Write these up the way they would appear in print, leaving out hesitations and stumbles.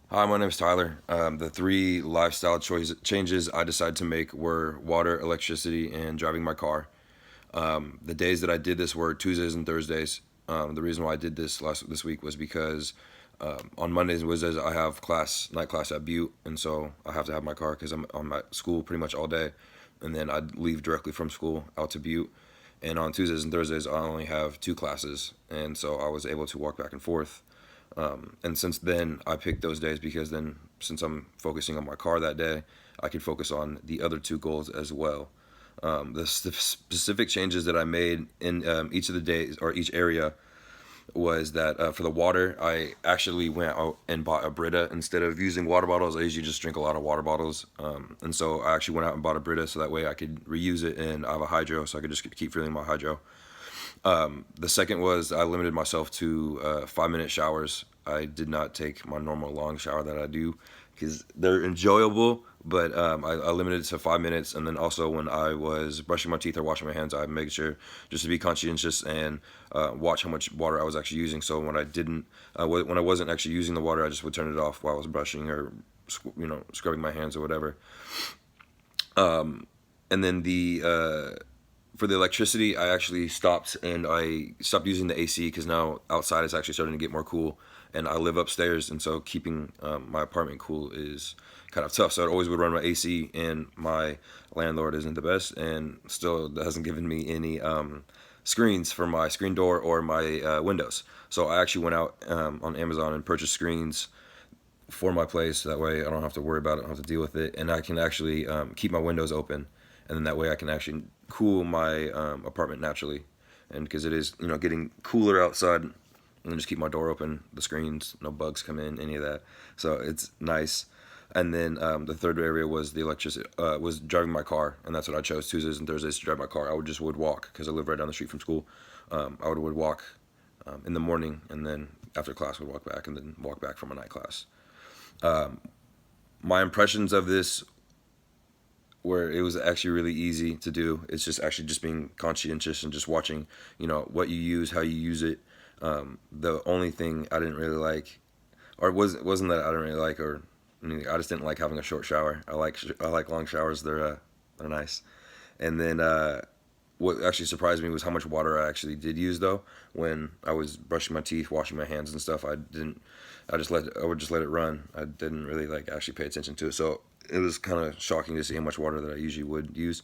Hi, my name is Tyler. The three lifestyle changes I decided to make were water, electricity, and driving my car. The days that I did this were Tuesdays and Thursdays. The reason why I did this week was because on Mondays and Wednesdays I have night class at Butte, and so I have to have my car because I'm at school pretty much all day, and then I'd leave directly from school out to Butte. And on Tuesdays and Thursdays I only have two classes, and so I was able to walk back and forth. And since then, I picked those days because then, since I'm focusing on my car that day, I can focus on the other two goals as well. The specific changes that I made in each of the days or each area was that for the water, I actually went out and bought a Brita instead of using water bottles. I usually just drink a lot of water bottles, and so I actually went out and bought a Brita so that way I could reuse it and I have a hydro, so I could just keep filling my hydro. The second was I limited myself to 5 minute showers. I did not take my normal long shower that I do because they're enjoyable, but I limited it to 5 minutes. And then also when I was brushing my teeth or washing my hands, I made sure just to be conscientious and watch how much water I was actually using. So when I wasn't actually using the water, I just would turn it off while I was brushing or scrubbing my hands or whatever. And then the for the electricity, I actually I stopped using the AC because now outside it's actually starting to get more cool, and I live upstairs, and so keeping my apartment cool is kind of tough. So I always would run my AC, and my landlord isn't the best, and still hasn't given me any screens for my screen door or my windows. So I actually went out on Amazon and purchased screens for my place. That way I don't have to worry about it, I don't have to deal with it, and I can actually keep my windows open, and then that way I can actually cool my apartment naturally. And because it is getting cooler outside, and just keep my door open, the screens, no bugs come in, any of that. So it's nice. And then the third area was the electricity, was driving my car, and that's what I chose Tuesdays and Thursdays to drive my car. I would walk because I live right down the street from school. I would walk in the morning, and then after class would walk back, and then walk back from a night class. My impressions of this where it was actually really easy to do. It's just actually just being conscientious and just watching, what you use, how you use it. The only thing I didn't really like, or wasn't that I didn't really like, or I just didn't like having a short shower. I like long showers. They're nice. And then what actually surprised me was how much water I actually did use though. When I was brushing my teeth, washing my hands and stuff, I didn't. I would just let it run. I didn't really like actually pay attention to it. So it was kind of shocking to see how much water that I usually would use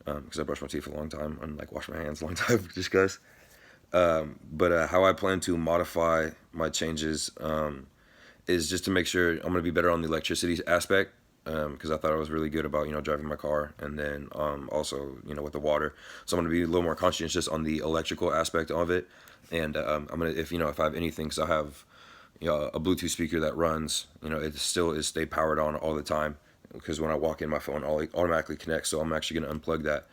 because I brush my teeth a long time and like wash my hands a long time just because. But how I plan to modify my changes is just to make sure I'm going to be better on the electricity aspect because I thought I was really good about driving my car, and then also with the water. So I'm going to be a little more conscientious on the electrical aspect of it, and I'm gonna if I have anything, because I have a Bluetooth speaker that runs, it still is stay powered on all the time because when I walk in, my phone automatically connects. So I'm actually going to unplug that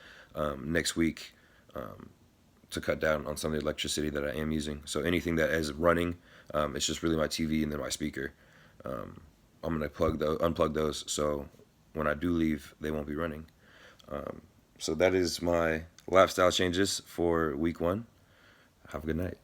next week to cut down on some of the electricity that I am using. So anything that is running, it's just really my TV and then my speaker. Um, I'm gonna unplug those, so when I do leave, they won't be running. So that is my lifestyle changes for week one. Have a good night.